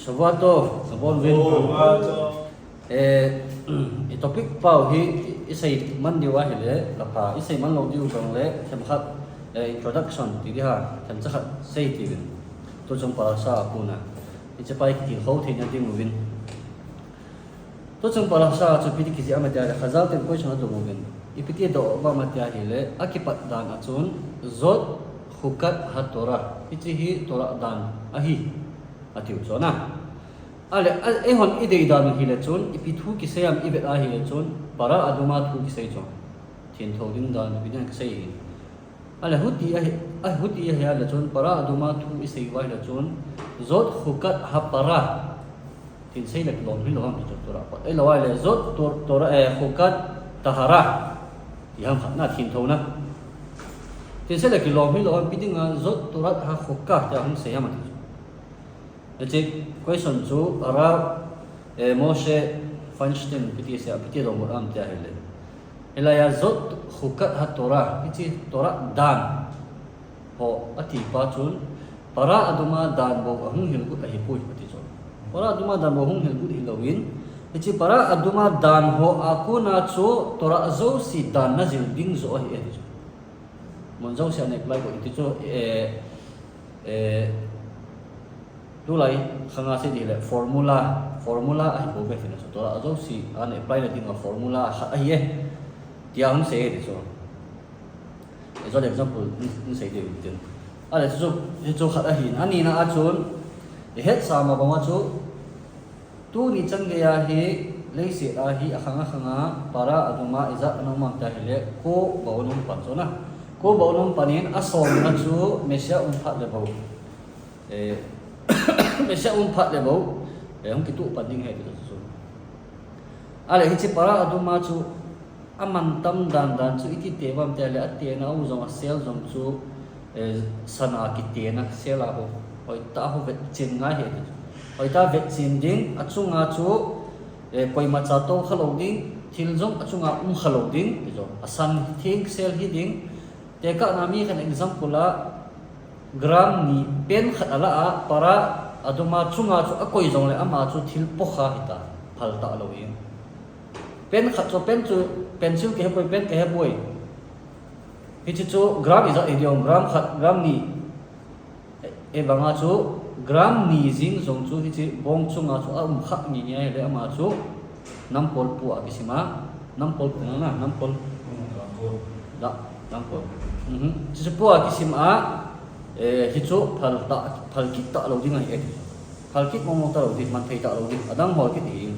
Sabato, sabon win. Topic pau hi isai man diwa hele lapa isai man lo diu jong le hem khat introduction ti ha hem cha khat sei ti win to jong para sa puna icha pai ki ho the nya ding win to jong para sa chu pi ki ama ta khazal ten question do win ipiti do ba ma ta hele akipat dan achun zot hukat hatora ichi hi tora dan ahi atiu chona ale ehon ide dan hi le chun ipithu ki sayam ibet a hi le chun para aduma thu ki sei chon thin tho ding dan bi dan ki sei ale huti a huti ya le chun para aduma thu i sei wa le chun zot hukat ha para tin sei le lom hi lo ham to tora pa e lawai le zot tora hukat tahara yam khatna thin tho na tin sei le ki lom hi lo ham bi ding a zot tora ha hukat ta hum sei am Jadi question tu ara Moshe Feinstein piti do muram tia hele. Ela ya zot hukat ha Torah piti Torah dan ho ati pa chun para aduma dan bo hung hil gut ahi pui pati chon. Para aduma dan bo hung hil gut hilawin piti para aduma dan ho aku na chu Torah zo si dan na zil ding zo ahi ati chon. Mon zo si ane apply ko iti chu tu lai khanga se di le formula ai ko be fina so tora ajo si an apply le dinga formula ai ye dia hon se de so as an example in se de din ale so khat a hin ani na a chun het sama ba ma chu tu ni chang ge ya hi le se a hi khanga para aduma iza anoma ta hele ko baunum pan so na ko baunum panin asom na chu mesia phat le bau Mesya umpat le bau hong kitu panding he tu so ale hi chi para aduma chu aman tam dan chu iki te bam te le ate na u zong sel zong chu sana ki te na sela ho hoi ta ho vet chin nga he tu hoi ta vet chin ding achunga chu koi ma cha to khalo ding thil zong achunga khalo ding jo asan thing sel hi ding te ka na mi kan example la gram ni pen khatala a para aduma chunga chu akoi jong le ama chu thil pokha hita phal ta lo yin pen khat chu pen chu pencil ke hepoi pen ke hepoi hi chu gram is a idiom gram khat gram ni e banga chu gram ni jing jong chu hi chi bong chunga chu khak ni nya le ama chu nampol pu a bisima nampol na nampol da nampol chu pu a kisima hi chu phal kit ta lo ding ai phal kit mo ta lo ding man thei ta lo ding adang hol kit hi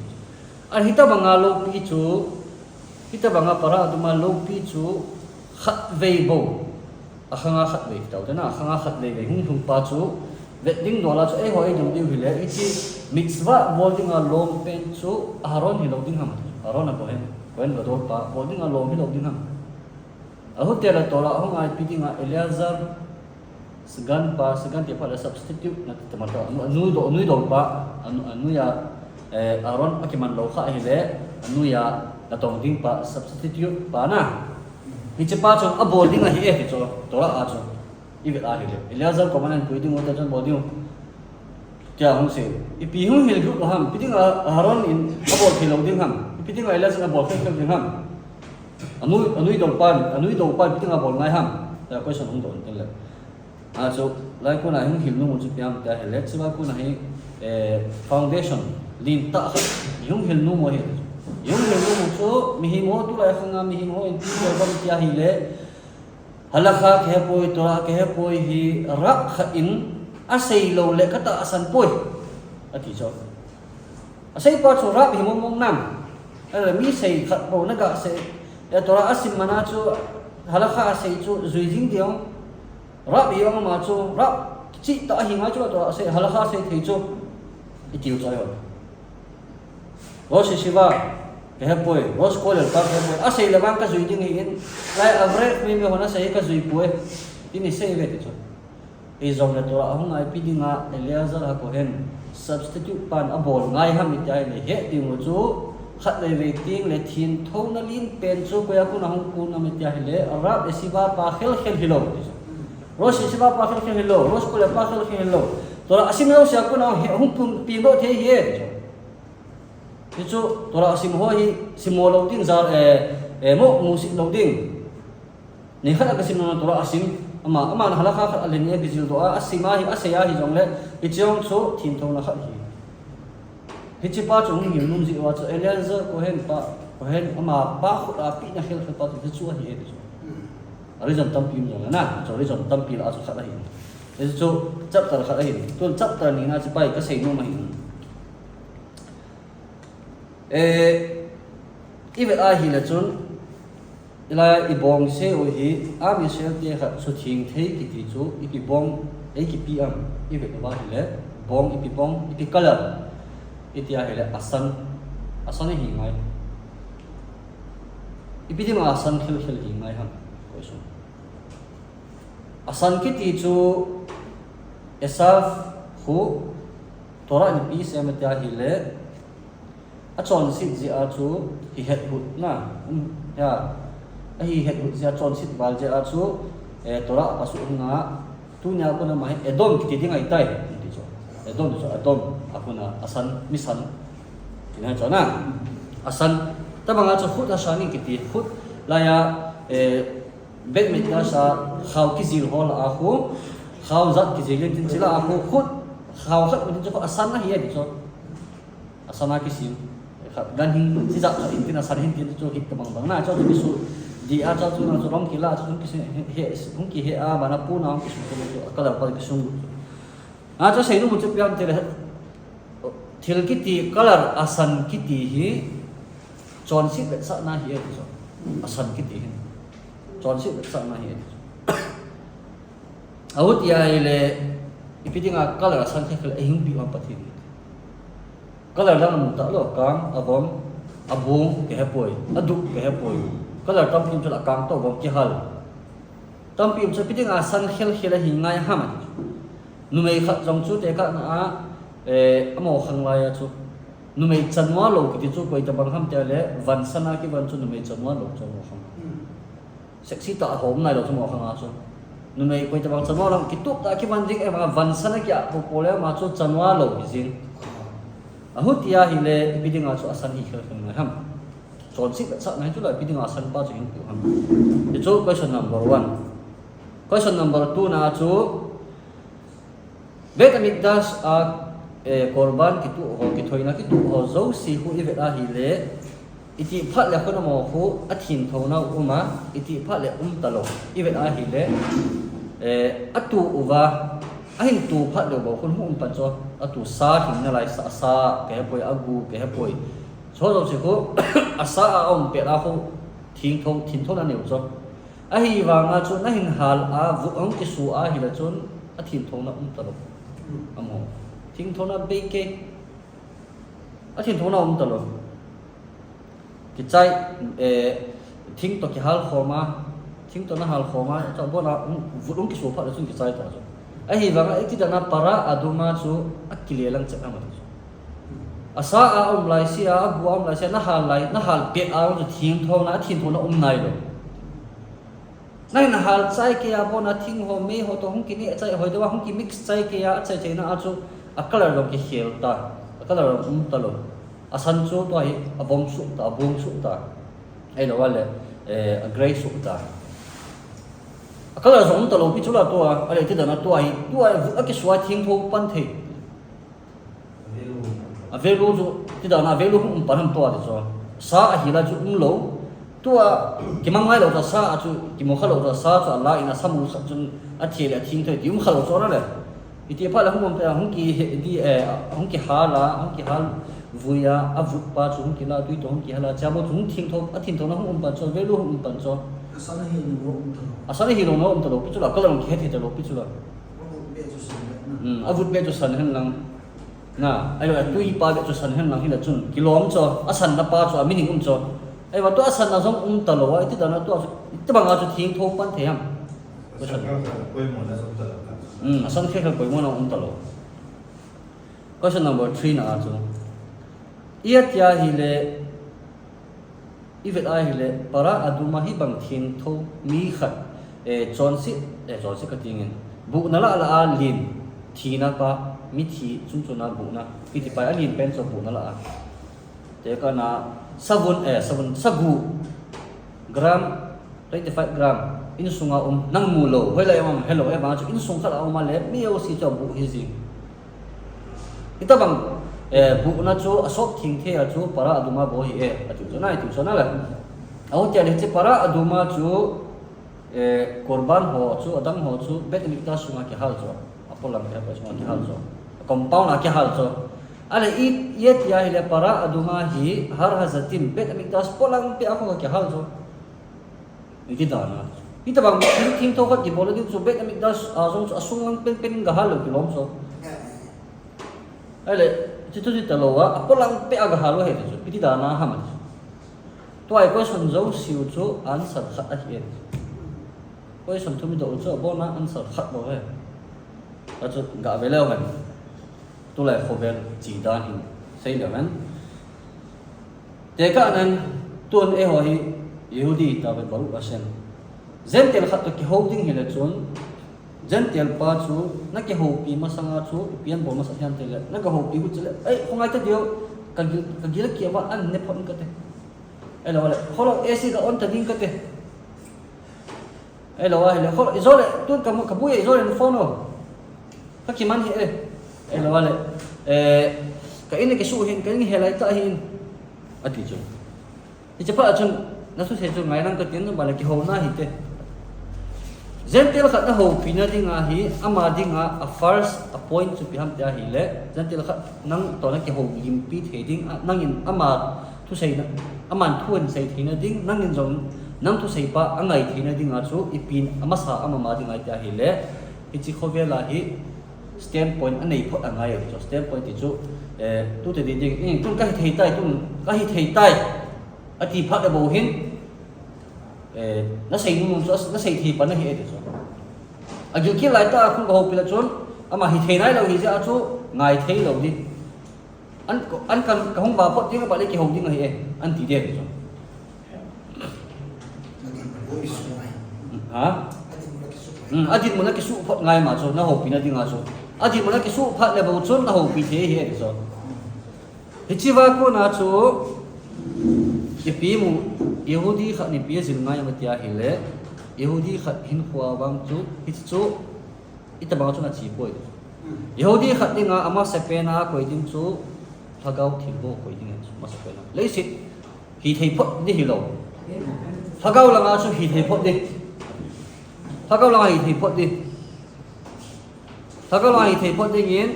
an hita banga lo pi chu hita banga para aduma lo pi chu khat vei bo a khanga khat vei ta na khanga khat vei hung pa chu vet ding dola chu e hoi dum diu hile ichi mixwa bolding a long pen chu aron hi lo ding ham aron a bohen wen ga dor pa bolding a long hi lo ding ham a hotel tola hong ai pi ding a Eleazar segan dia pada substitute na tomato anu do pa anu ya aron akiman lo kha hele anu ya latong ding pa substitute pa na ni chepa chon a boarding a hi e cho tora a cho ivet a hele Eleazar komanan puiding ota chon boarding tia hong se ipi hong hel group ham piding aron in a board khilo ding ham piding Eleazar a board khilo ding ham anu do pa piding a board ngai ham ta question hong don tel so lai ko na hing hil nu chu piam ta hele chiwa ko na hi foundation lin ta yung hil nu mo he yung hil nu chu mi hi mo tu lai khanga mi hi mo in ti ba tia hi le halakha ke poi tora ke poi hi rak kha in asai lo le ka ta asan poi ati cho asai pa chu rak hi mo mong nam ala mi sei khat po na ga se tora asim mana chu halakha asai chu zui jing diong rap yang ma chu rap chi ta hi ma chu to se halakha se thei chu itiu chai ho rosh shiva ke poi rosh koler ka ke poi asai le bang ka zui ding hin lai avre mi hona sai ka zui poi ini sei ve chu e zong le to ahung ai pi dinga Eleazar ha ko hen substitute pan abol ngai ham itai le he ding chu khat le ve ting le thin thong na lin pen chu ko ya ku na hung ku na me tia hele rap shiva pa khel hilo Rosh Shiva pa khel hello, Rosh Kole pa khel hello. tora asim lo sia ko na hum pum pi lo the he ti chu tora asim ho hi simo lo ding zar mo mu si lo ding ni khana ka sim na tora asim ama na halakha kha alen ye gizil do asima hi asaya hi jong le i chong chu thin thong na kha hi hi chi pa chung hi num ji wa chu elianza ko hen pa ko hen ama pa khu a pi na khel khel pa chu chu hi he ari jam tam pim jong na chu ri jam tam pi la chu kha la hi thế chú chấp tờ khá hình tôi chấp tờ ní na chỉ bay cái sấy nó mà hình ý vậy ai là chốn là ý bong xe ở hi am xe kia khá số thiên thế cái chú ý bong ấy cái pi am ý vậy là hi bong ý color ý tia hi là asan này hình ngay ý pi mà asan khel hình ngay ham coi số asan cái chú Esaf khu tora ni pi se matia hi le a chon sit ji a chu hi het hut na ya a hi het hut ja chon sit bal je a chu tora pasu nga tu nya ko na mai edom ki ti ngai tai ti cho edom akuna asan misan ina cho na asan ta banga chu hut asani ki ti hut la ya bet mit na sa khaw ki zil hol a khu khao zat ki jilin tin chila aku khut khao khat min cho asana hi di cho asana ki sim gan hin si zat in tin asan hin tin cho hit bang na cho tu su di a cho tu na cho rom ki la cho ki he hung ki he a bana pu na ki su ko kala pa ki sung a cho sei nu mu chu pyam te thil ki ti color asan ki ti hi chon si bet sa na hi di cho asan ki ti chon si bet sa na hi awut ya ile ipidinga color san khel ehing bi ma pathi color lang ta lo kang avom abung ke hepoi adu ke hepoi color tam pim chula kang to bom ki hal tam pim cha pidinga san khel hingai hama numei khat jong chu te ka na amo khang la ya chu numei chanwa lo ki chu koi ta bang ham te le van sana ki van chu numei chanwa lo chu mo khang sexy ta hom nai lo chu mo khang a chu numei koi ta bang chanwa lo ki tup ta ki van ding van sana ki a pole ma chu chanwa lo bizin ahutia hi le ipidinga chu asan hi khel khang ham chon sik sa nai chu la ipidinga asan pa chu hin pu ham chu question number 1 question number 2 na chu bet amigdas a korban kitu ho kithoina kitu ho zo si hu i vela hi le iti phat le khona mo hu athin thona uma iti phat le talo i vela hi le atu uwa ahin tu phat le bo khun hu pan cho atu sa hin na lai sa ke poi agu ke poi so zo si ko asa a om pe la hu thin thon na ne cho a hi wa nga chu na hin hal a vu ong ki su a hi la chun athin thona talo amo thing thona beke athin thona talo ki chai thing to ki hal khoma thing to na hal khoma cha bo na vu ong ki su pha la chun ki chai ta cho a hi wa nga ekidana para aduma chu akile lang cha ma asa a om lai si a gu om lai si na hal pe a ro thing thona athin thona nai lo nai na hal chai ke a bona thing ho me ho to hong ki ni chai hoi dawa hong ki mix chai ke a chai chai na a chu a color lo ki hel ta a color lo ta lo asan chu to hi a bom su ta bom su ta ai lo wale a gray su ta a color zo ta lo pi chu la to a ale ti da na to ai a ki swa thing tho pan the a velu chu ti da na velu hum pan ham to a de so sa a hi la chu lo tua kimang ngai lo ta sa chu kimo khalo ta sa cha la ina samu sa chun a thile thing thoi tium khalo so na le iti pa la hum pe hum ki di hum ki hala vuya a vu pa chu hum ki la tui to hum ki hala cha mo chung thing tho a thing tho na hum pa cho velu hum pan cho asana hi no ta lo pi chu la kalam ki he lo pi chu la a vu be chu san hen lang na ai lo tui pa be chu san hen lang hi la chun kilom cho asan na pa cho meaning cho ai wa to asan na zong talo wa iti dana to iti banga chu thing tho pan the ham asan khe kha koi mo na talo question number 3 na chu ia tia hi le ivet ai hi le para aduma hi bang thin tho mi khat chon si ka tingin bu na la lin thina pa mi thi chung chuna bu na iti pai alin pen so bu na la te ka na sagu gram 25 gram in sunga nang mulo hoi la yam hello e ba chu in sung khala ma le mi o si cho bu hi ji ita bang bu na chu asok thing the a chu para aduma bo hi e atu chu nai tu so na la au tia le che para aduma chu korban ho chu adang ho chu bet mi ta sunga ki hal cho apolam ke pa sunga ki hal cho compound a ki hal cho ale i yet ya ile para aduma hi har hazatin bet mi ta polang pe ako ki hal cho iki dana ita bang thing to khat ki bol di chu bet mi ta azong asung lang pen ga hal ki lom so ale chu ta lo wa apolang pe aga halo he chu iki dana ha ma to ai ko son zo siu chu an sat khat a hi koi som thumi do cho bo na an sat khat bo he a chu ga ve leo kan tu lai khovel chi dan hin sei le man te ka nan tuan e ho hi yehudi ta ve baru asen zentel khat to ki holding hi le chun zentel pa chu na ki ho pi ma sanga chu pian bo ma sa hian te le na ka ho pi u chele ai khongai ta dio ka gila ki wa an ne phon ka te ai lo le kholo ac ka on ta ding ka te ai lo wa le kholo izole tu ka bu ye izole no phone ka ki man hi ai lo wa le ka ini ke su hin ka ni helai ta hin ati chu ti cha pa chun na su se chu ngai nang ka tin no ba le ki ho na hi te zentel khat na ho pina dinga hi ama dinga a first a point chu pi ham ta hi le zentel khat nang to na ki ho yim pi the ding nang in ama thu sei na aman thuan sei thina ding nang in zong nang thu sei pa angai thina dinga chu ipin ama sa ama ma dinga ta hi le ichi khovela hi standpoint anei phot angai cho standpoint ti chu tu te ding in tun ka hi thei tai tun ka hi thei tai ati phat bo hin nó xây luôn nó xây thì vẫn là hiện được rồi à dự kiến lại ta không có hộp là trốn mà thì thế này đâu thì ra chú ngài thấy đâu đi anh cần không vào phật tiếng các bạn lấy cái hộp tiếng này anh thì đẹp rồi hả anh chỉ muốn cái số phật ngài mà rồi nó hộp pin là tiếng nào rồi anh chỉ muốn cái số phật là bao trốn nó hộp pin thế hiện rồi thì chỉ vào cô nào chú cái pi mu Yehudi khat ni pi zin ngai ma tia hile Yehudi khat hin khwa bang chu hit chu ita ba chu na chi poi Yehudi khat ni nga ama sepena koi din chu thagau thimbo koi din chu ma sepena le sit hi thei phot ni hi lo thagau la nga chu hi thei phot di thagau la hi thei phot di thagau la hi thei phot di ngin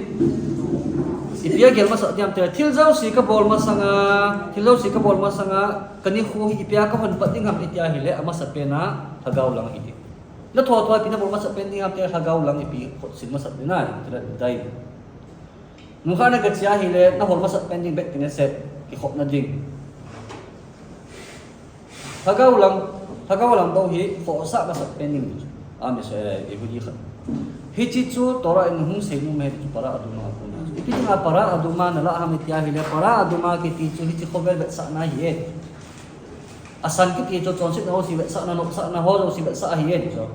ipia gel ma sa tiam te thil zau si ka bol ma sanga kani khu hi ipia ka hon pat ding ham itia hi le ama sa pena thagau lang hi la tho tho pina bol ma sa pen ding ham te thagau lang ipi khot sin ma sa dina dai nu khana ga chia hi le na hol ma sa pen ding bet kine set ki khop na ding thagau lang do hi kho sa ma sa pen ding ame se e bu di kha hi chi chu tora in hung se nu me chu para adu na ko ipi nga para aduma na la ham itia hi le para aduma ki ti chu hi chi khobel bet sa na hi asan ki ti chu chon sit na ho si bet sa na no sa na ho jo si bet sa hi so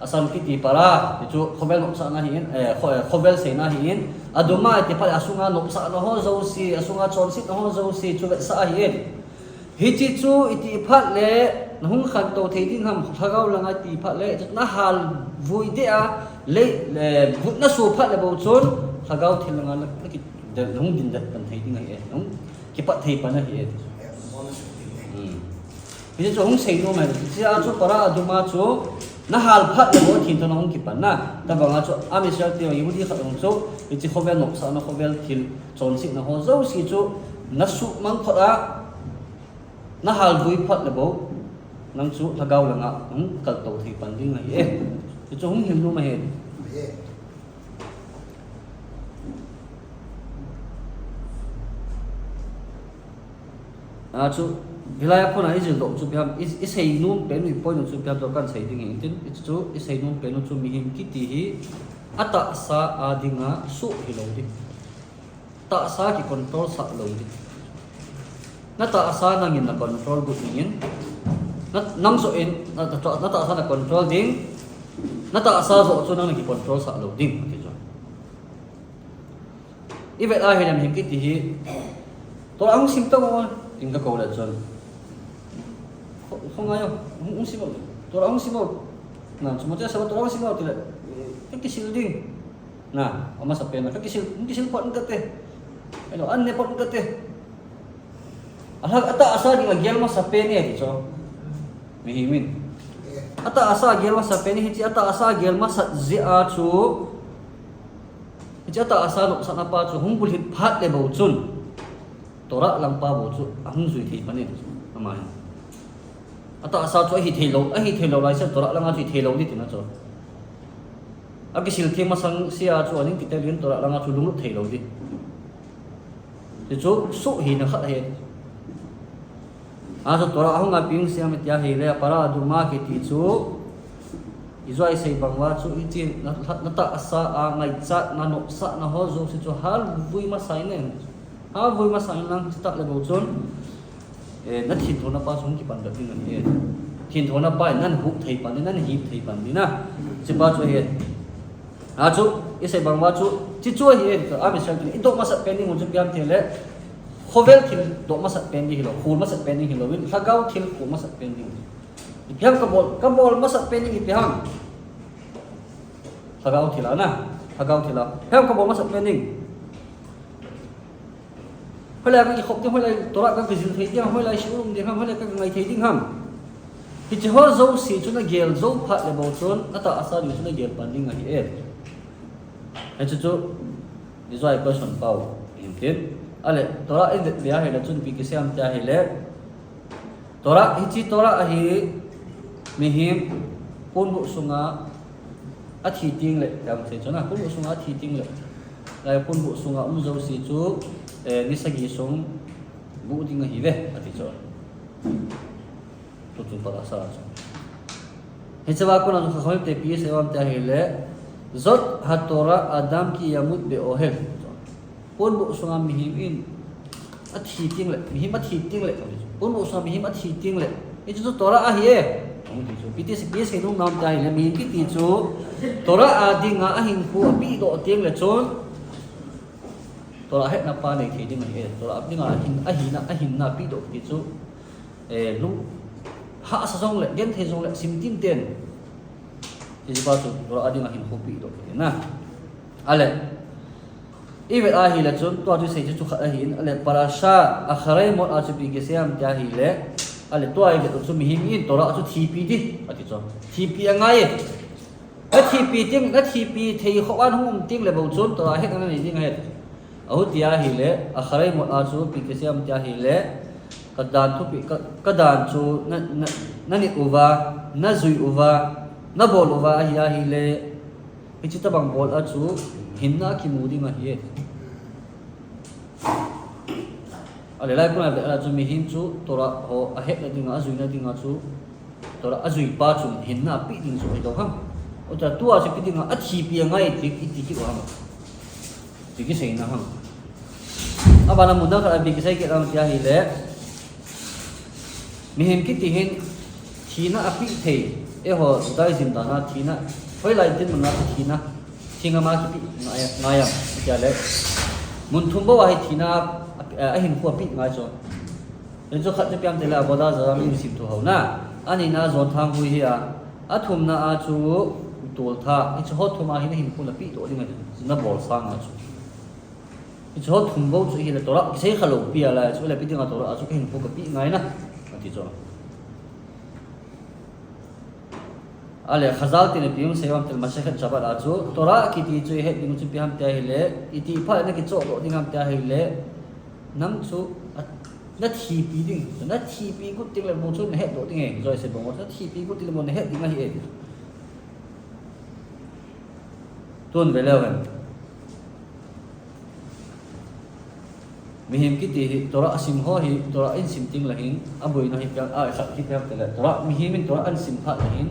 asan ki ti para ti chu khobel no sa na hi khobel se na hi aduma ti pa asunga no sa na ho zo si asunga chon sit na ho zo si chu bet sa hi hi chi chu iti phat le nung khan to thei ding ham thagau langa ti phat le na hal vui de a le vut na su phat le bo chon thagau thil langa la ki de nung din da pan thei ding ai nung ki pat thei pan hi hi chu hung sei no ma chi a chu para aduma chu na hal phat le bo thin to nung ki pan na ta banga chu ami sel ti yudi kha ong chu chi khovel nok sa na khovel thil chon sik na ho zo si chu na su mang phara na hal vui phat le bo nang chu thagau langa kal to thi pan ding ai chu hung him lu ma he chu hilaya phona izil do chu biam is sei num pe nu point chu biam do kan sei ding tin chu is sei num pe nu chu mi him ki ti hi ata sa adinga su hi lo di ta sa ki control sa lo di na ta sa nangin na control gu ngin nang so in na ta sa na control ding na ta sa so chu nang ki control sa lo ding ti jo ivet a hilam him ki ti hi to ang sim to mo ting ka ko la chon không ai không sim to ang sim na chmo te sa to ang sim ti la ki sil ding na ama sa pena ki sil pot ka te ano an ne pot ka te alag ata asa di gyal ma sa pena ti cho mihimin ata asa gyal ma sa pena hi ata asa gyal ma sa zia chu hi ata asa no sa na pa chu hung bul hit phat le bo chun tora lang pa bo chu ang zui thi pani ama ata asa chu hi thelo lai sa tora lang a chu thelo ni ti na cho agi sil thi ma sang sia chu aning kitelin tora lang a chu lung thelo di ti chu su hi na khat he a so tora ahung a ping sia me tia he le para du ma ki ti chu izoi sei bangwa chu itin na ta asa a ngai cha na no sa na ho zo si chu hal vui ma sai ne ha vui ma sai lang ta le bo chon na thin thona pa sung ki pan da tin ne thin thona pa nan hu thei pan nan hi thei pan ni na chi pa chu he a chu isei bangwa chu chi chu hi a mi sa ki do ma sa pen ni mu chu piam the le khovel thil do ma sa pen ni hilo khul ma sa pen ni hilo win thagau thil ku ma sa pen ni ipiam ka bol ma sa pen ni ipiam thagau thila na thagau thila hem ka bol ma sa pen ni holai ka khop ti holai tora ka kizil thei ti holai shurum de ham holai ka ngai thei ding ham hi chi ho zo si chu na gel zo pha le bo chon ata asa ni chu na gel pan ding hi e ai chu izoi person pau intin ale tora in dia he la chun pi ki siam ta he le tora hi chi tora hi mihim pun bu sunga a thi ting le dam se chona pun bu sunga thi ting le lai pun bu sunga zo si chu ni sagi sung bu ding hi ve ati cho tu pa sa cho he chawa ko na khoi te pi se wam ta he le zot hatora adam ki yamut be ohel pun bu sunga mihim in a thi ting le mihim a thi ting le pun bu sunga mihim a thi ting le e chu tora a hi e ti chu pi ti se pi se nong nam ta hi le mihim ki ti chu tora a dinga a hin pu a pi do ting le chon tora het na pa nei thi ding hi tora dinga a hin na pi do ti chu lu ha sa song le gen the song le sim tin ten ti ba chu tora a dinga hin pu pi do ti na ale ivet a hi la chun to ju sei chu kha hin ale parasha akharai mo a chu pi ge siam ja hi le ale to ai ge chu mi him in tora chu thi pi di ati cho thi pi angai a thi pi ting na thi pi thei kho an hum ting le bo chun to he kan ni ding he au tia hi le akharai mo a chu pi ge siam ja hi le kadan thu pi kadan chu na ni uwa na zui uwa na bol uwa hi le pi chu ta bang bol a chu hinna ki mudi ma hi ale lai kuna la chu mi hin chu tora ho a het na dinga azui na dinga chu tora azui pa chu hinna pi ding chu do ham o ta tua chu pi dinga a thi pi ngai ti ki wa ham ti ki sei na ham abana muda ka bi ki sei ki ram tia hi le mi hin ki ti hin thina a pi thei e ho dai jin da na thina hoi lai din ma na thina thinga ma ki ngaya kya le mun thum bo wa hi thina a hin khu pi ngai cho le cho khat piam te la boda za mi sim tu ho na ani na zon thang hui hi a thum na a chu tol tha i cho hot thuma hi na hin khu la pi to ding na bol sang a chu i cho thum bo chu hi la to ra ki sei khalo pi ala chu la pi ding a to ra a chu hin khu ka pi ngai na ati cho ale khazal tin pium sewam tel masakhat jabal ajo tora ki ti chu he ding chu pi ham ta hele iti pha na ki cho lo ding ham ta hele nam chu na thi pi ding na thi pi ku ting le mo chu he do ding e joi se bo mo thi pi ku ting mo he ding hi e ton velewen mihim ki ti tora asim ho hi tora in sim ting la hin aboi na hi pya a khat ki pya te la tora mihim in tora an sim pha la hin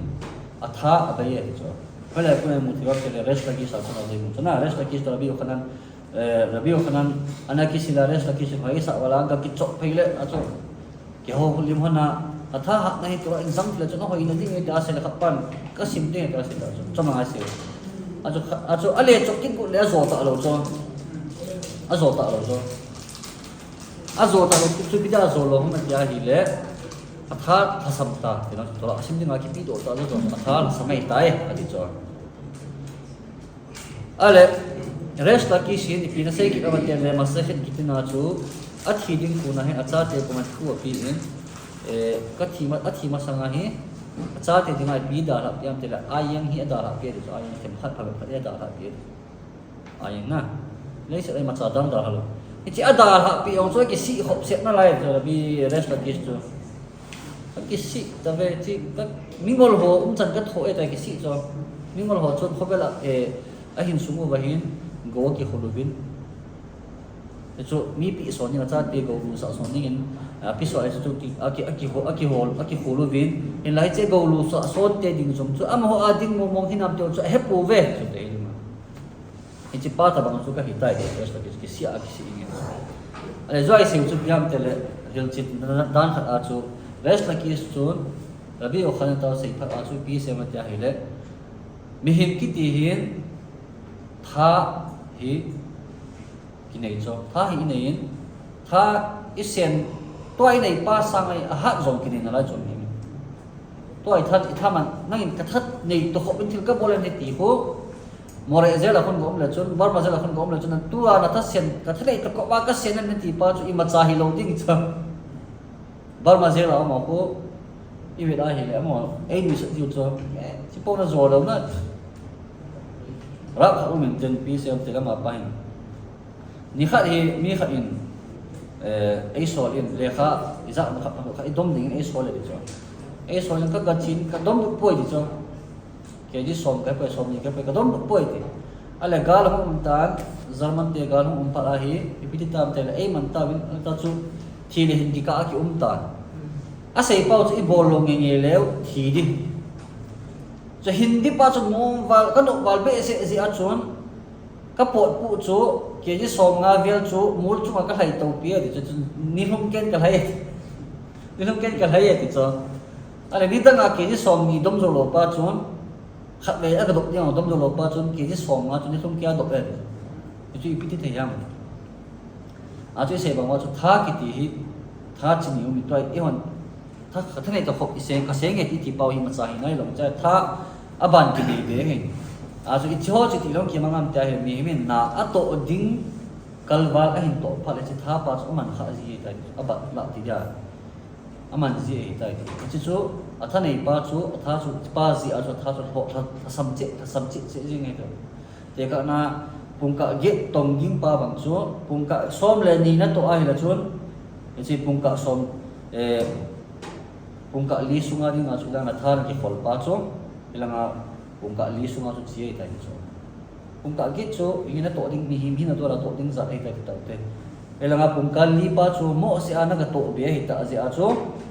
atha abai e cho pala ko mu ti wak te rest lagi sa na dei mu na rest lagi tora bi rabiu khanan ana ki sila rest lagi se phai sa wala ga ki chok phai le a cho ki ho lim hona atha hak na hi tora in jang le cho no hoi na ding e ta se la khapan ka sim te ta se ta cho ma se a cho ale chok kin ku le zo ta lo cho azo ta lo zo azo ta lo chu bi da zo lo hom ya hi le atha thasam ta tina tora asim dinga ki pi do ta zo atha samai tai adi cho ale rest la ki sin pi na sei ki ka mate le masakhet ki tina chu athi ding ku na he acha te ko ma khu pi in ka athi ma sanga hi acha te dinga pi da la yam te la ayang hi da la pi de ayang them khat pha pha da la pi ayang na lấy sự mà trả tăng đó thì chỉ ada là bị ông cho cái sĩ học sẽ nó lại rồi bị rest là cái chỗ cái sĩ ta về thì các mình ngồi hồ cũng chẳng cái thôi tại cái sĩ cho mình ngồi hồ cho không biết là anh hình sung và hình gỗ cái hồ luvin cho mi bị số như là cha bị gỗ lu sợ số như bị số ấy cho cái hồ luvin hiện lại chế gỗ lu sợ số tê đình giống cho am họ ading mong hình nam tiêu cho hết bù về cho đấy chỉ ba ta bằng số cái hiện tại thì cái xia cái gì nghe, anh rồi xem chút biam tele real chit dan khát ác số rest là cái số là bây giờ khán tao sẽ phát ác số pi xem mà hay lệ, mình hiện cái gì hiện tha hi cái này cho tha hi này tha ít xem tôi này ba sang này hát giống cái này là giống như tôi tha mà năng cái thắt này tôi học bên thiên các bộ lên này tỷ phú More zela khun gom la chun bar ma zela khun gom la chun tu a na ta sen ka thale ka ko ba ka sen na ti pa chu i ma cha hi lo ding cha bar ma zela ma ko i ve da hi le ma ai ni su chu chi po na zo lo na ra ka min ten pi se am te ka ma pa hin ni kha hi mi kha in ai sol in le kha iza ma kha i dom ding ai sol le chu ai sol ka ga chin ka dom du poi di chu cái gì xóm cái phải đón bội thì, anh là gal không tan, German thì gal không phải là hi, bị tam thì là em mình ta bên ta chú thì là hindi cả cái tan, à say bao chú ball long nghe leo thì đi, cho hindi bao chú mong vào cái độ vào bể sẽ gì ăn chuan, cái bột phụ chú cái gì xóm ngà viên chú muốn chú mà cái hay tàu bia thì cho ni không ken cái hay thì cho, anh là đi tới ngà cái gì xóm ni đông rồi lo ba chuan khát về cái độc nhau đâm rồi ba chun kia sòng á chun không kia độc đấy, chú ý thấy không? Chú sẽ bảoว่าtha cái gì tha chỉ nhiều mình tôi ý hoàn tha thế này tôi học cái sen cái tí bao hi mà sai này lòng chơi tha ban cái gì vậy nghe, chú ý cho chú ý lòng kia mà ngam chơi mình na tổ đinh kalwal cái hình tổ phải là tha ba chú mình khá gì đấy, ban là thì ra aman gì đấy, chúท่านในป้าชูท่าชูป้าสิอาจจะท่าชูหกท่าสมจิตเสียจริงไงครับแต่ก็น่าปุ่งกะเก็บตรงยิงป้าบางชูปุ่งกะซ้อมเลยนี่นั่นตัวไอ้ละชวนที่ปุ่งกะซ้อมปุ่งกะลีสุงาดิงาชูแล้วน่ะท่านที่ขอลป้าชูเวลาปุ่งกะลีสุงาชูเสียได้ชูปุ่งกะเก็บชูยิ่งนั่นตัวดิ้งมีหิมนั่นตัวละตัวดิ้งจัดให้ได้ตัวเต้เวลาปุ่งกะลีป้าชูโม่เสียนั่นก็ตัวเบี้ยให้ตาเสียชู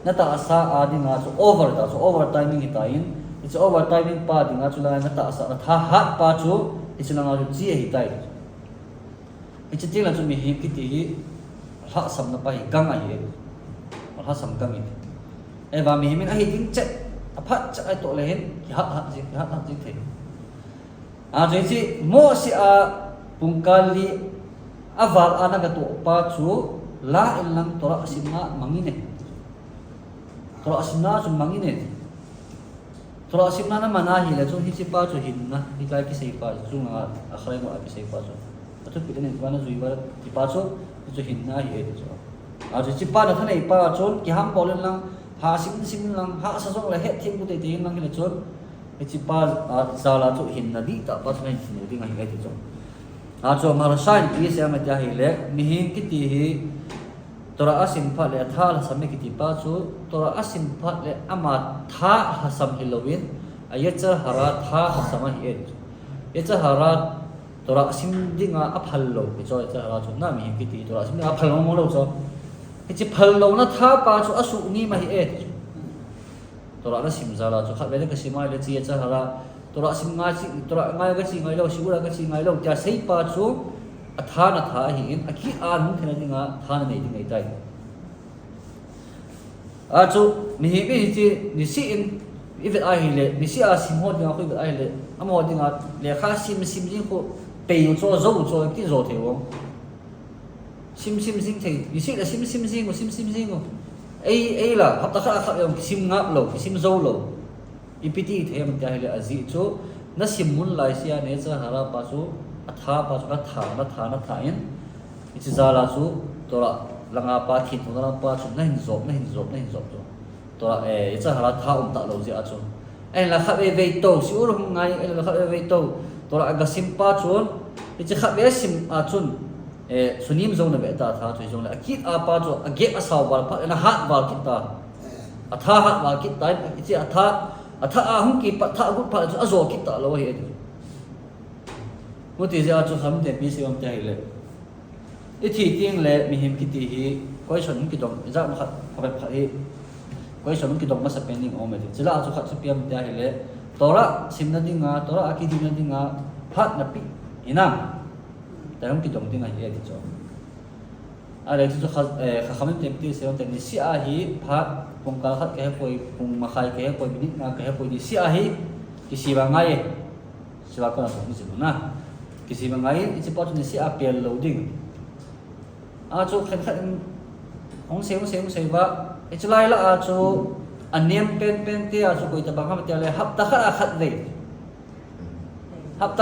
nata asa adi nga so over timing hitain it's over timing pa di nga chula nata asa tha hat pa chu ichuna nga chi hitai ichi la chu mi hi ki ti ha sam na pa hi gang ai ha sam gang hi e ba mi min a hi ding che a phat cha ai to le hen ki ha ji the a je chi mo si a pungkali aval ana ga to pa chu la in lang tora simma mangine Tora asimna chu mangine tora asimna na manahi la chu hi chi pa chu hin na hi kai ki sei pa chu nga akhrai mo ki sei pa chu atu pi ne bana ju ibar ti pa chu hin na hi e chu a chu chi pa na thane pa chu ki ham bolen lang ha sim lang ha sa jong la he thim ku te te lang ki chu e chi pa za la chu hin na di ta pa chu hin di ngai ngai ti chu a chu mar sain pi se ma ja hi le mi hin ki ti hi tora asim phat le tha la sam ki ti pa chu tora asim phat le ama tha ha sam hilowin ayacha hara tha ha sam hi et yacha hara tora asim dinga aphal lo ki cho yacha hara chu na mi ki ti tora asim a phal mo lo cho ki phal lo na tha pa chu asu ni ma hi et tora na sim za la chu khat le ka simai le chi yacha hara tora asim nga chi tora nga ga chi ngai lo sigura ga chi ngai lo ta sei pa chu tha na tha hi in akhi an hum thena dinga tha na nei dingai tai a chu mi hi bi chi ni si in ivet ai hi le ni si a sim ho dinga khoi ai le amo dinga le kha sim jing ko pe yo cho zo ti zo the wo sim sing thei isi la sim sing ai la hap ta kha yom sim ngap lo sim zo lo ipiti them ta hele azi chu na sim mun lai sia ne cha hara pa chu atha pa chu na tha in ichi zala chu tora langa pa thi tu na pa chu na hin zop chu tora cha hara tha ta lo ji a chu ai la kha ve to si ur hum ngai ai la kha ve to tora aga sim pa chun ichi kha ve sim a chun sunim zo na be ta tha chu zo la kit a pa chu a ge a saw bal pa na hat bal kit ta atha hat bal kit ta ichi atha a hum ki pa tha gu pa chu a zo kit ta lo he mo ti ja chu kham te pi siam te le i thi ting le mi him ki ti hi koi son ki dom ja ma khat kha hi koi son ki dom ma sa pending o me ti la chu khat chu piam te hi le tora sim na dinga tora aki di na dinga phat na pi inam ta hum ki dom dinga hi ti cho ale chu kha kham te pi siam te ni si a hi phat pung kal khat ke poi pung ma khai ke poi minit na ke poi ni si a hi ki si ba ngai si ba ko na so ni na kisi mangai ichi pot ni si apel loading a chu khen hong se ba ichi lai la a chu aniam pen te a chu koi ta bang ha te le hap ta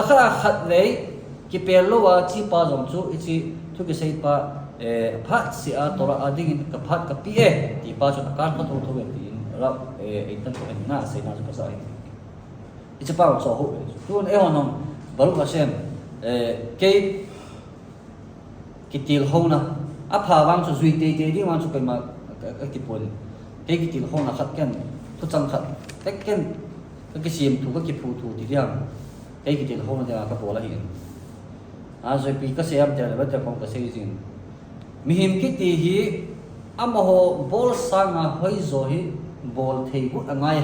khat le ki pel lo wa chi pa jong chu ichi thu ki sei pa phat si a tora ading ka phat ka pi ti pa chu kan pa tho ve ti ra tan ko na sei na chu ka sai ichi pa so ho tu ne honom baru ka sem cái tiền hôn na áp hà vang cho duy tê đi vang cho cái mà cái buồn cái tiền hôn là khát cái thu trăng khát cái xiêm thu cái phụ thu thì riêng cái tiền hôn là cái bộ là hiện rồi bị cái xe em thì là bắt đầu con cái xe gì mi hiểm cái tiền hi âm hồ bol sang à hơi rồi bol thì cũng anh ngay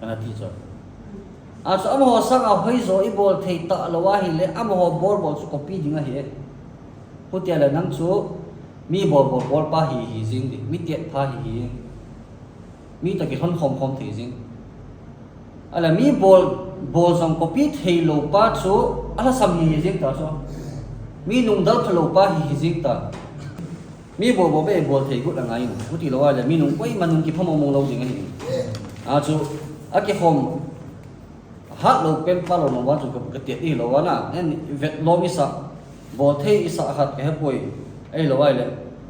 cái này thì rồi so amo sang a hoi zo I bol thei ta lowa hi le amo bol chu copy dinga hi hotel la nang chu mi bol pa hi jing di mi tiat pa hi mi ta ki hon khom thei jing ala mi bol zong copy thei lo pa chu ala sam hi jing ta so mi nung dal phalo pa hi jing ta mi bol be bol thei gut la ngai huti lowa la mi nung koi manung ki phamo mong lo jing hi chu a ki khom hát lâu pen pa lo ma chu ka tiat I lo na en vet lo mi sa bo thei isa khat ke poi ai lo ai le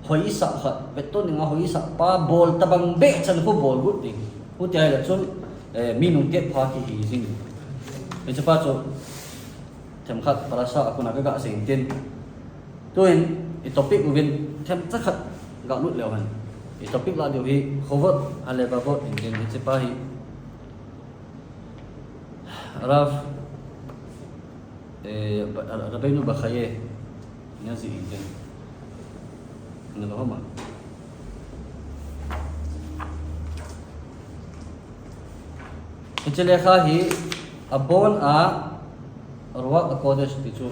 hoi isa khat vet to ninga hoi isa pa bol tabang be chan ko bol gut ti hu ti ai la chun mi nung tiat pha ki hi jing en cha pa chu them khat para sa aku na ga sing tin to en I topic u vin them cha khat ga lut leo han I topic la điều hi khovat ale ba bot en din cha pa hi Raf Rabbeinu Bachaye Nyazi Ingen Nalahoma Ichelekha hi abon a ruwak a kodesh tichu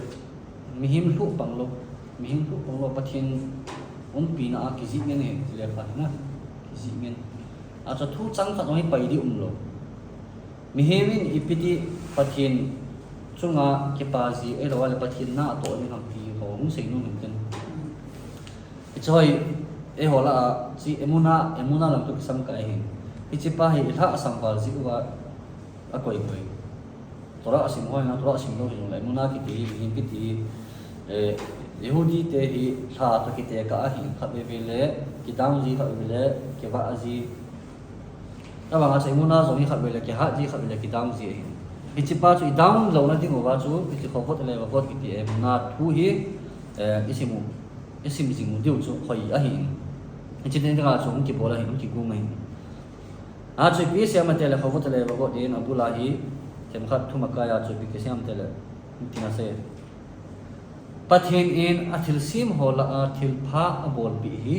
mihim lu panglo pathin umpi na a kizi ngen he Ichelekha na kizi ngen a cha thu chang khat noi pai di umlo mihemin ipiti pathin chunga kepazi elawal pathin na to ni ham pi hong sei nu nin ichoi e hola chi emuna lam tu sam kai hin ichipa hi tha sangwal ji wa a koi tora asim hoi na tora asim lo hin la emuna ki ti hin ki ti yehudi te hi tha to ki te ka hi khabe vele kidang ji khabe vele ke ba ji ta ba nga emuna zo ni khabe le ke ha ji khabe le kidang ji hin ichipa chu idang lo na ding wa chu ichi khobot le wa bot ki ti emuna thu hi isim jing diu chu khoi a hin ichi den ga chu ki bola hin ki gu mai a chu pi se ma te le khobot le wa bot din abdulahi kem khat thu makaya chu pi ke siam te le tina se pathin in athil sim hola a thil pha abol bi hi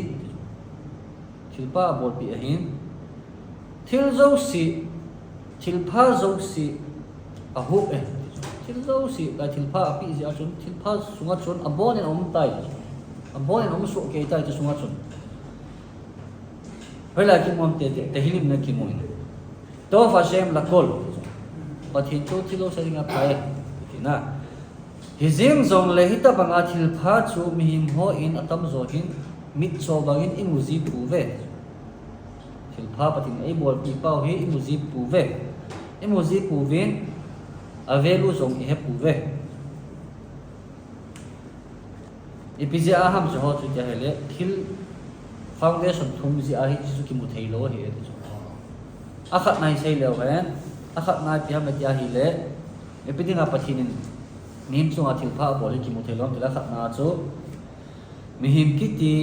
thil pa abol bi hin thil zo si thil pha zo si a hu thil zo si a thil pha pi ji a chun thil pha sunga chun abon en om tai abon en om su ke tai tu sunga chun vela ki mom te hilim na ki moin to fa shem la kol pathin chu thilo sa ringa pai tina hi zing zong le hita banga thil pha chu mi him ho in atam zo hin mit so bangin imuzi pu ve thil pha patin ei bol pi pau hi imuzi pu ve imuzi pu vin avelu zong he pu ve ipiji aham jo ho chu ja hele thil foundation thum ji a hi chu ki mu thei lo he chu akhat nai sei lo hen akhat nai pi ham ja hi le ipidi nga pathinin mihim chunga thil pha bol ki mu thei lom tila khat na chu mihim ki ti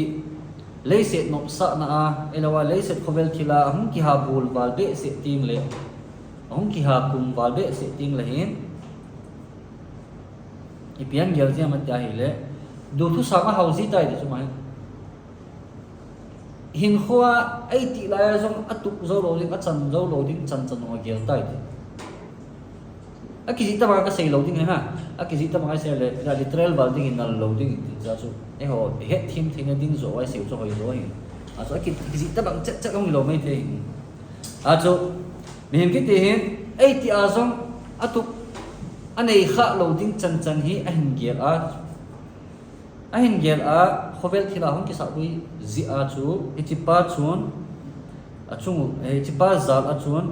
leiset nop sa na a elawa leiset khovel thila hum ki ha bul wal be se ting le hum ki ha kum wal be se ting le hin ipian gel je ma ja hi le du thu sama hauzi tai de chu mai hin khoa ai ti la zong atuk zo lo ding a chan zo lo ding chan chan no gel tai de akizita ba ka sei lo ding ha akizita ba ka sei le literal bal ding in lo ding ja chu e ho he thim thing ding zo ai sei zo hoi zo hin a so akizita ba chat chat ong lo mai the a chu mihim ki te hin ai ti a zong atuk anei kha lo ding chan chan hi a hin gel a khovel thila hong ki sa ui zi a chu ichipa chun a chung ichipa zal a chun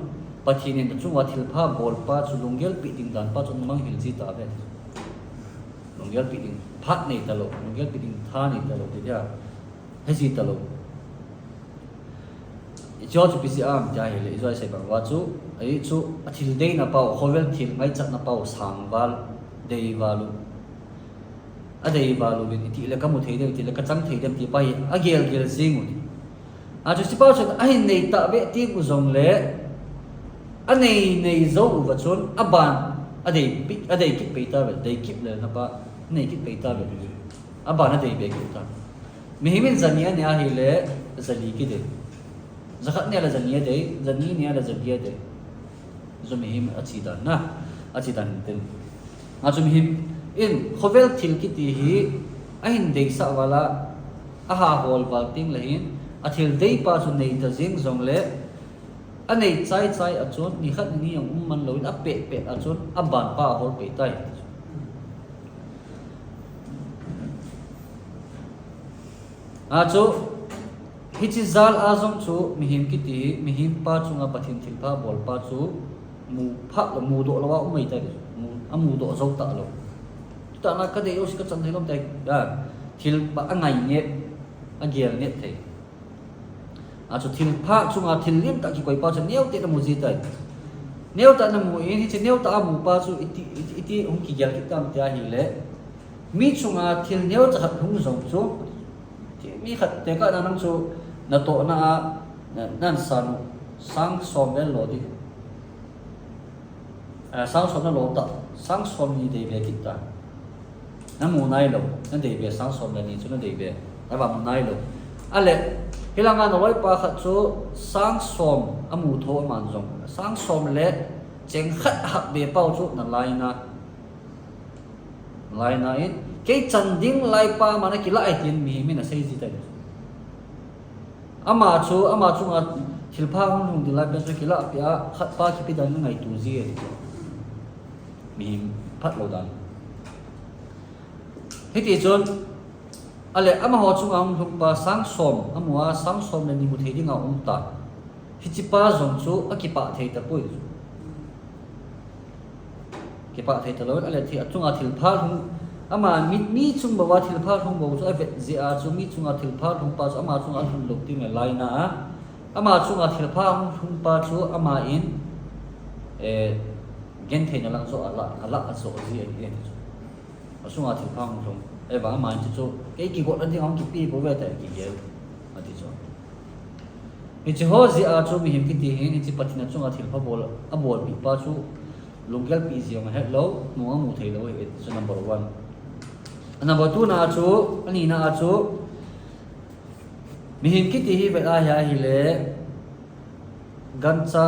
pathinin a chunga thil pha bol pa chu lungel pi ding dan pa chu mang hil ji ta ve lungel pi ding phat nei ta lo lungel pi ding tha nei ta lo ti ja he ji ta lo jo chu pi si am ja hele izoi sai bang wa chu ai chu a thil dei na pau khovel thil ngai chat na pau sang wal dei walu a dei walu bin ti le ka mu thei dem ti le ka chang thei dem ti pai a gel sing a chu si pau chu a hin nei ta be ti ku zong le anei nei zo wa chon aban adei kip peita be dei kip le na pa nei kip peita be aban adei be kip ta mihimin zania ne a hi le zali ki de zakhat ne la zania de zani ne la zadia de zo mihim achidan na achidan ten a chu mihim in khovel thil ki ti hi a hin dei sa wala a ha hol wal ting le hin a thil dei pa chu nei ta jing zong le anei chai a chon ni khat ni ang man lo in a pe a chon a ban pa hol pe tai a chu hi chi zal a zong chu mihim ki ti mihim pa chunga pathin thil pha bol pa chu mu pha lo mu do lawa umai tai mu amu do zo ta lo ta na ka dei os ka chan thilom tai da thil ba angai net a gel net thei a chu thil pha chunga thil lim ta ki koi pa chu neu te na mu ji tai neu ta na mu in hi chi neu ta mu pa chu iti hum ki gel ki tam ta hi le mi chunga thil neu cha khat hung zong chu mi khat te ka na nang chu na to na nan san sang som le lo di sang som na lo ta sang som ni de be ki ta na mu nai lo na de be sang som le ni chu na de be ta ba mu nai lo ale hilanga noi pa khat chu sang som amu tho man jong sang som le cheng khat hak be pau chu na laina in ke chanding lai pa mana kila ai tin mi na sei ji ta ama chu nga thilpha hung dilai be chu kila pia khat pa ki pi dan ngai tu ji e mi phat lo dan heti chon ale ama ho chu ang thung pa sang som amwa sang som le ni mu thei dinga ta hichipa zong chu akipa thei ta pui kipa thei ta lo ale thi achunga thilpha hung ama mi chung bawa thilpha hung bo chu avet ji a chu mi chunga thilpha hung pa chu ama chunga thun lok ti me laina a ama chunga thilpha hung pa chu ama in gen thei na lang zo ala zo ji e achunga thilpha hung e ba ma chi chu ke ki go dan ding ki pi bo ve ta ki ge ati chu ni chi ho ji a chu mi him ki ti hin chi patina chunga thilpha bol a bol pi pa chu lungel pi ji ma hello mu thei lo e chu number 1 number 2 na chu ani na chu mi him ki ti hi ve a ya hi le gancha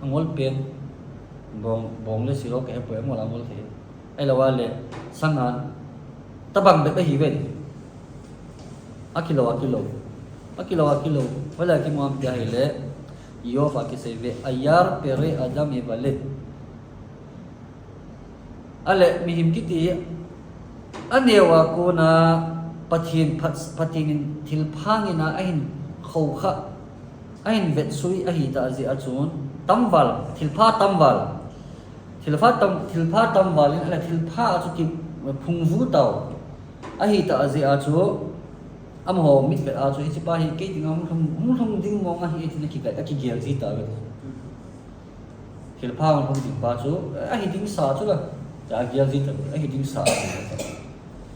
angol pen bong le siro ke po mo la mo the ai la wa le sangan tabang be hi ve akilo wala ki mo am ya hi le yo fa ki se ve ayar pere adam e vale ale mi him kiti anewa ko na pathin thilphangina ahin khokha ahin vetsui ahita azi achun tamwal thilpha tamwal in ala thilpha achu ki phungvu taw ahita azi achu amho mit be achu hi chipa hi ke dingam hum ding mo nga hi thi ki ka ki gel ji ta be thilpha hum ding pa chu ahi ding sa chu la ja gel ji ta ahi ding sa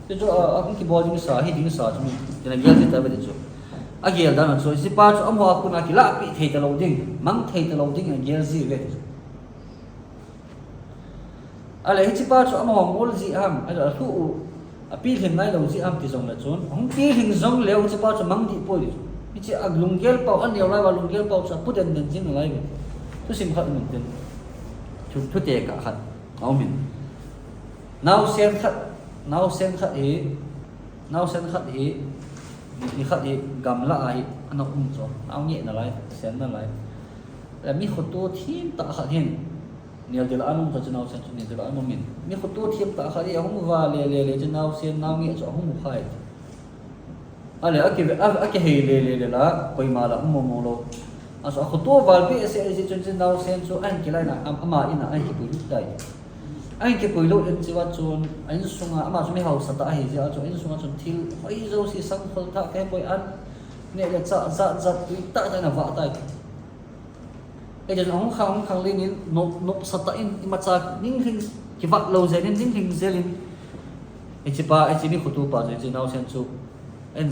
te jo akung ki body sa hi ding sa chu na gel ji ta be chu a gel dan chu chipa chu amho ku na ki la pi thei ta lo ding mang thei ta lo ding a gel ji ve ale hi chipa chu amho mol ji am ala thu api hing ngai lo ji am ti zong la chon hong pi hing zong leo chipa chu mang di poi hi chi ag lunggel pau an leo lai wa lunggel pau cha puten den jing lai ve tu sim khat mun ten thu te ka khat au min now sen khat hi ni khat hi gam la ai an cho au nhẹ na lai sen na lai la mi khoto thim ta khat hin nial dil anum ta chnaw sen ni dil anum min mi khoto thim ta khari hong wa le chnaw sen naw nge cho hong khai ale ake he le la koi ma la mo lo aso khoto wal bi se chen naw sen chu an ki lai na ama ina an ki pui dai an ki pui lo en chiwa chun an sunga ama chu mi hau sa ta hi ja chu an sunga chun thil oi zo si sang khol tha ke poi an ne le cha ta na wa tai cái giờ ông khang lên đến nộp sát tại in mặt cha những hình cái vật lâu dày nên những hình dễ lên cái chỉ ba cái chỉ biết khổ ba rồi chỉ nào xem chú anh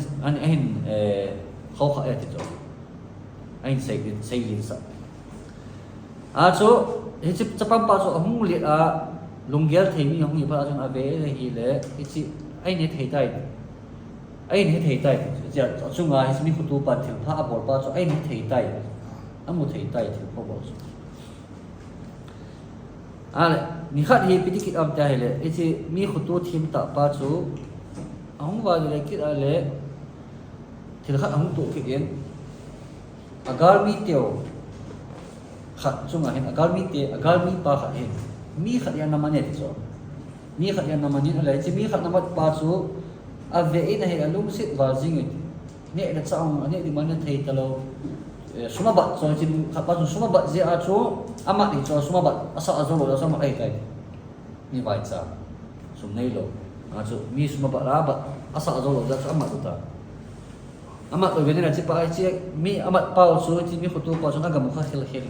khó khăn thì rồi anh xây lên sao số cái chỉ chấp bám ba số ông liệt lùng ghé thì mình không nhiều ba trong về thì lẽ cái chỉ anh ấy thấy tay giờ chung là cái chỉ biết khổ ba thì phá bỏ ba số anh ấy thấy tay một thầy tay thì không bao giờ ni khát hi pidi kit am ta hele echi mi khutu thim ta pa chu ahung wa le kit ale thil khat ahung tu ki en agar mi teo khat chunga hen agar mi pa khat hen mi khat yan namane cho mi khat yan namani ale echi mi khat namat pa chu ave ina he alum sit wa jing ne da chaung ane di man thei talo suma bat so chin khapa suma bat je a chu ama ni cho suma bat asa azo lo sama ai kai ni vai cha sum nei lo a chu mi suma bat ra bat asa azo lo da ama tu ta ama to gene na chi pa ai chi mi ama pau chu chi mi khutu pa chu na ga mu kha khel khel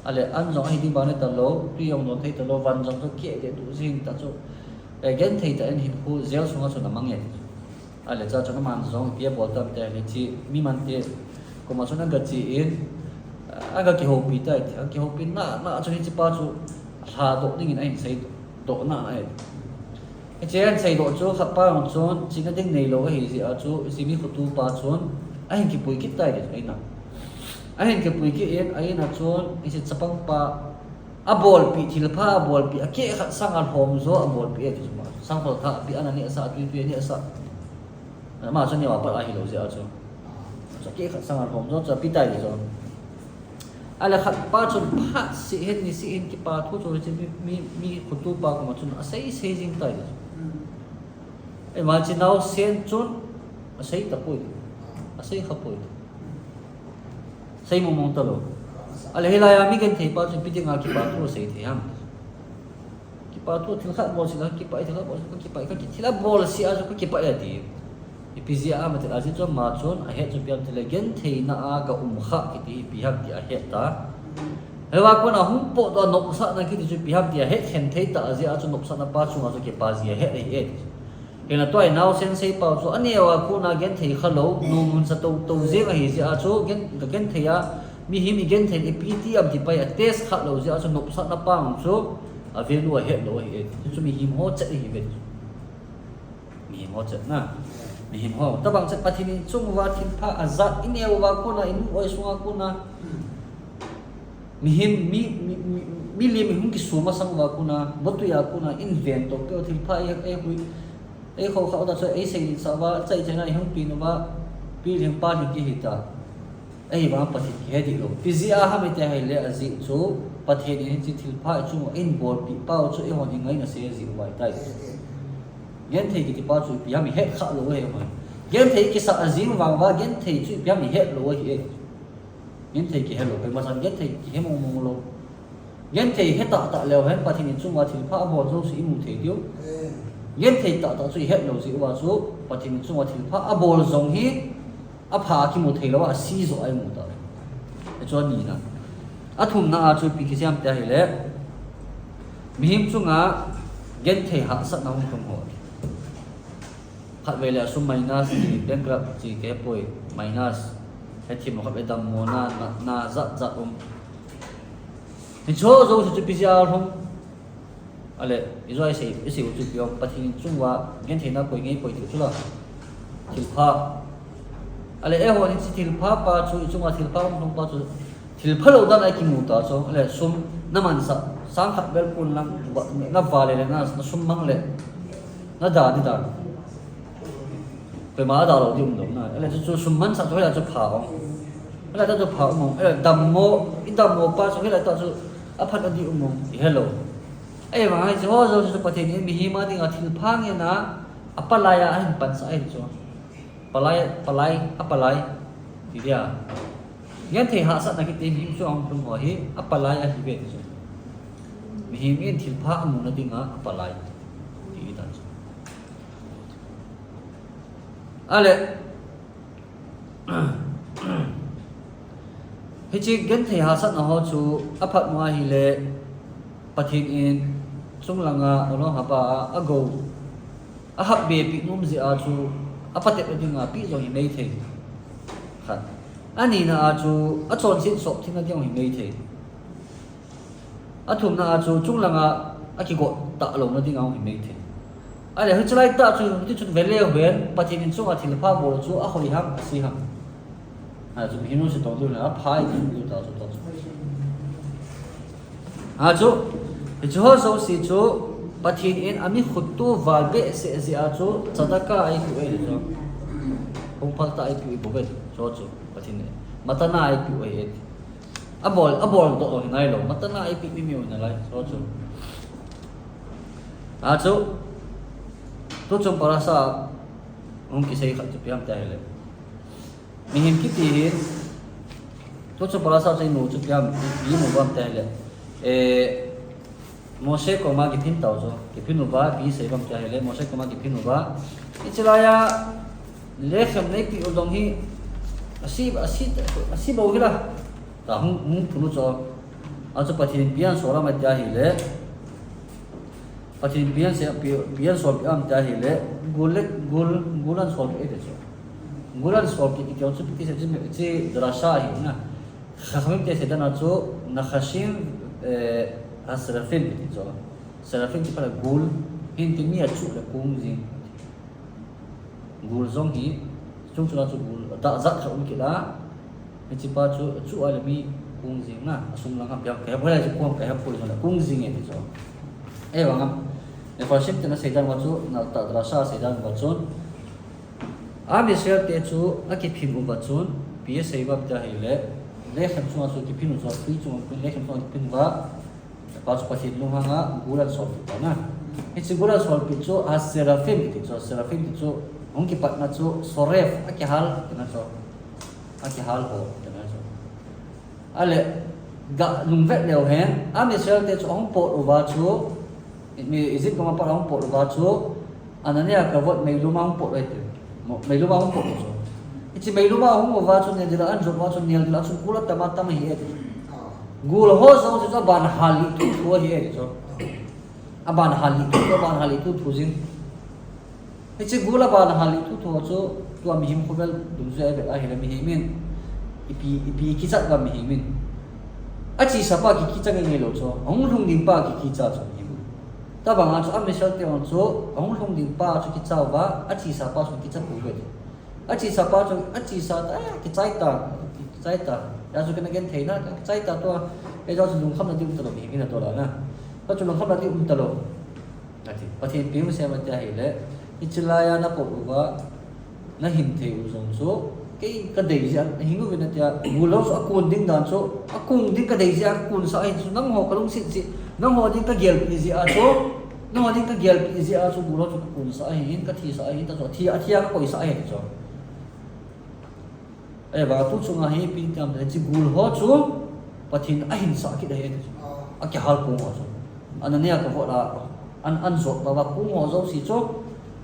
ale an zo ai di ba ne ta lo tu yong non thei ta lo van jong to ke de tu jing ta chu gen thei ta en hin khu zel sunga chu na mang ye ale cha chu na man zong pia bol ta te ni chi mi man te kuma so na gachi in aga ki hopi tai ki hopi na cho hi chi pa chu ha do ding in ai sei do na ai e chen sei do chu kha pa on chon chi ka ding nei lo hi ji a chu si mi khutu pa chon ai ki pui ki tai de ai na ai ki pui ki en ai na chon i se chapang pa a bol pi thil pha a bol pi a ke kha sangal hom zo a bol pi e chu ma sang phol tha pi anani asa tu ni asa ma cho ni wa pa a hi lo ji a chu cho cái khát sang hồng cho pi tai rồi, ala khát pa chun pha si hen ni si hen ki pa thu cho mi khutu pa ko ma chun asai jing tai rồi, ai ma chi nau sen chun asai ta poi, asai kha poi, sai mong ta lo, ala helaya mi gen thei pa chun pi tinga ki pa thu sai thei ham, ki pa thu thil khat bol si la ki pa thil khat bol ki pa ka ki thila bol si a ko ki pa ya di ipizia amatel azi cho ma chon a he chu piam tele gen theina a ga kha ki ti pihak ti a he ta hewa ko na hum po do nok sa na ki ti chu pihak ti a he khen thei ta azi a chu nok sa na pa chu a chu ke pa ji he e ke na toy now sen sei pa chu ani wa ko na gen thei khalo no mun sa to je a hi ji a chu gen thei a mi hi mi gen thei e pt am ti pa ya test khat lo ji a chu nok sa na pa ang chu a ve lu a he lo hi chu mi him ho cha hi ve mi him ho cha na mi him ho tabang chat pathini chung wa thin pha azat ineu wa ko na in oi sunga ko na mi him mi lim hum ki suma sang wa ko na botu ya ko na invent to ko thin pha e hui e kho kha da so e sei sa wa chai chai na hum pi no wa pi lim pa ni ki hita ai ba pathit ki hedi lo pizia ha me te hai le azi chu pathet in chi thil pha chu in bol pi pau chu e hon ingai na se zi wai tai gen thei ki pa chu pi ha mi he kha lo he ma gen thei ki sa azim wang wa gen thei chu pi ha mi he lo hi gen thei ki he lo pe ma san gen thei ki he mong lo gen thei he ta leo hen pathin in chu ma thil pha bol zo si mu thei dio gen thei ta chu he lo zi wa chu pathin in chu ma thil pha a bol zong hi a pha ki mu thei lo a si zo ai mu ta e chu ni na a thum na a chu pi ki siam ta hi le mi him chu nga gen thei ha sa na hong thong ho khat ve le sum minus ni bankrupt chi ke poi minus he thim khat ve dam mo na za ni cho zo chu pi sia hong ale izoi sei isi chu pi om pathin chung wa gen thei na koi ngai poi chu la thil pha ale e ho ni thil pha pa chu chung wa thil pha hong pa chu thil pha lo dan ai ki mu ta so ale sum naman sa sang khat bel pun lang na vale le na sum mang le na da di da pe ma da lo di um na ale chu sum man sa chu la chu pha ong ale ta chu pha ong ale dam mo pa chu hele ta chu a phat di um hello ai ma ai zo chu pathe ni mi hi ma ding a thil pha nge na apalaya an pan sa ai chu palai apalai di dia yan thei ha sa na ki te mi chu ong tum ho hi apalai a hi ve chu mi hi min thil pha mu na ding a apalai di ta chu ale he chi gen thei ha sa na ho chu aphat ma hi le pathin in chung langa ono ha ba ago a hab be pi num zi a chu apate dinga pi zo hi nei thei khat ani na a chu a chon sin so thina diang hi nei thei a thum na a chu chung langa a ki go ta lo na dinga hi nei thei ale hu chlai ta chu ti chu vele wen pathin in chung a thil pha bol chu a hoi ham a si ham a chu hi no se to na a phai ki lu ta chu a chu ho so si chu pathin in ami khut tu wal be se zi a chu chadaka ai ku e chu hong phal ta ai ku bo be chu pathin ne matana ai ku e a bol do nai lo matana ai pi mi na lai chu a chu to chom para sa hong ki sei khat chu piam ta hele mi him ki ti hin to chom para sa chai no chu piam bi mo bam ta hele Moshe ko ma ki phin tau zo ki phinu ba bi sei bam ta hele Moshe ko ma ki phinu ba ichilaya lekhem nei pi odong hi asi bo hila ta hung phunu cho a chu pathin pian sora ma ta hi le pathin pian se pian so am ta hi le gulan so e de cho gulan so ki chu pi se chi drasha hi na khakhamim te se dana chu na khashim Serafim itu, serafim itu pada gul, hinti ni acu le kungzing, gul zong hi, cung cuna cu gul, tak zat kau kita, mencipa cu alami kungzing na, asum langam biar kaya boleh aja kuam kaya boleh sana kungzing itu. Bangam, lepasim tena sedan wacu, na tak terasa sedan wacun, Israel tu aki pinu wacun, biasa sebab dah ile, lekhem cuma cu pinu cu free cuma lekhem cuma pinu ba. Pas pathin lu hanga gulan sol pi na hi gulan sol pi chu a serafim ti chu serafim ti chu ong ki pat na chu soref aki hal na chu aki hal ho na chu ale ga lung vet leo hen am Israel te chu ong po u ba chu mi izit ko ma pa ong po u ba chu anania ka vot mai lu ma ong po ai tu mai lu ma ong po chu hi mai lu ma ong wa chu ne dira an jo wa chu nial dira chu kula tamata ma hi gul ho so so ban hali tu thua hi so aban hali tu thuzin eche gula ban hali tu tho so tu am him khobel dum je be a hela mi himin ipi ki chat ga mi himin achi sapa ki chang nge lo so ong lung dim pa ki cha so him ta bang a so am sel te on so ong lung dim pa so ki cha ba achi sapa so ki cha pu be achi sapa so achi sa ta ki chai ta ya so kena gen thei na chai ta to e jo lung kham na ti to mi na to la na to chu lung kham na ti to lo ati pathin pim se ma ta hi le ichilaya na po ba na him thei u zong so cái đầy gì hình như là tia ngủ lâu số cuốn đinh đàn số cuốn đinh cái đầy gì cuốn sao ấy số nắng hồ cái lúc xịt nắng hồ đinh cái gel gì số nắng hồ đinh cái gel gì số ngủ lâu số cuốn sao ấy cái thi sao ấy ta số thi cái coi sao ấy số ấy và tu chung là hay pin tiêm thì chỉ ngủ lâu số và thì anh sao cái đấy cái hal cuốn số anh này cái gọi là anh rốt và cuốn hồ dâu xịt số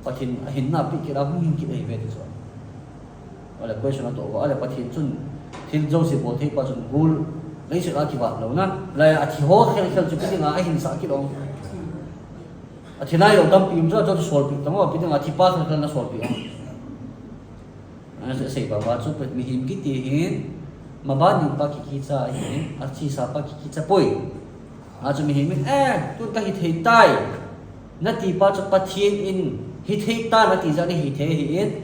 và thì hình nào bị cái đó cũng hình cái đấy về số là question to wa ala pathin chun thil jo si bo thei pa chun gul lấy sự aki wa lo na la athi ho khel khel chu pitinga a hin sa ki dong athi nai lo tam pim jo jo sol pi tamo pitinga athi pa khel khel na sol pi ana se sei ba wa chu pet mi him ki ti hin ma ba ni pa ki cha hin athi sa pa ki cha poi a chu mi him tu ta hi thei tai na ti pa chu pathin in hi thei ta na ti ja ni hi thei hi in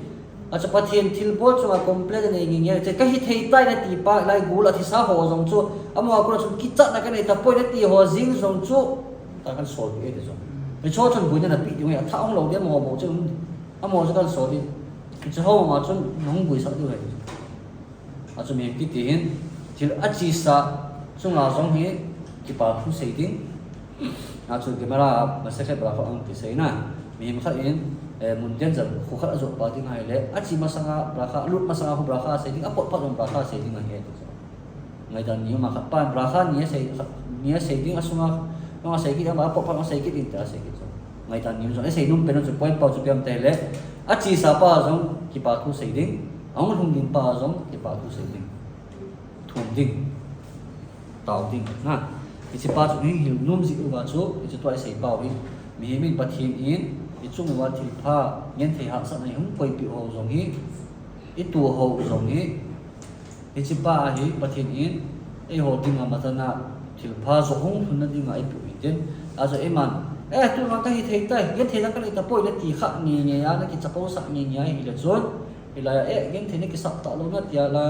acha pathian thilbol chunga complete nei ngi che ka hi thei tai na ti pa lai gul athi sa ho jong chu amwa ko chu ki cha na ka nei ta poi na ti ho jing jong chu ta kan sol e de jong me cho chun bu na pi ngi tha ong lo de mo bo chu amwa chu kan so di chu ho ma chun nong bui sa du hai acha me ki ti hin thil achi sa chunga jong hi ki pa khu sei ding acha camera ma se se bra ko ang ti sei na mi ma kha in mun den jam khu kha zo pa ding hai le achi masanga brakha lut masanga khu brakha se ding apot pat brakha se ding hai to ngai dan ni ma kha pan brakha ni se ding asuma ma se ki ma apot pat se ki ding ta se ki so ngai dan ni so se num pen so point pa chu piam te le achi sa pa jong ki pa khu se ding ong hung ding pa jong ki pa khu se ding thum ding tao ding na ki pa chu ni hil num ji u ba chu ki tu ai se pa wi mi min pathin in chung wa thil pha ngen thei ha sa nei hung poi pi ho jong hi I tu ho jong hi I chi pa hi pathin in e ho dinga matana thil pha zo hung thun na dinga I pu in a zo eman tu ma ta hi thei tai ngen thei na ka le ta poi le ti kha ni ni ya na ki chapo sa ni ni hi le zon ila ngen thei ne ki sa ta lo na tia la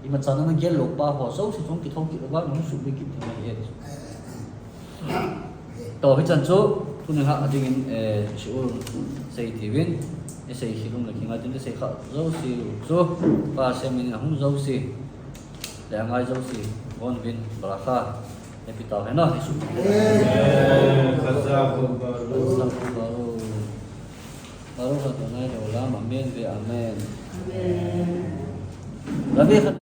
I ma chana na gel lo pa ho so si chong ki thong ki ba nu su bi ki ti na he to hi chan chu tu ne ha ading shiur sei tivin e sei hilum la kinga tin sei kha zo si zo pa se min na hum zo si le ngai zo si bon bin barakha e pita he na su baru ha to nai lo la ma men ve amen amen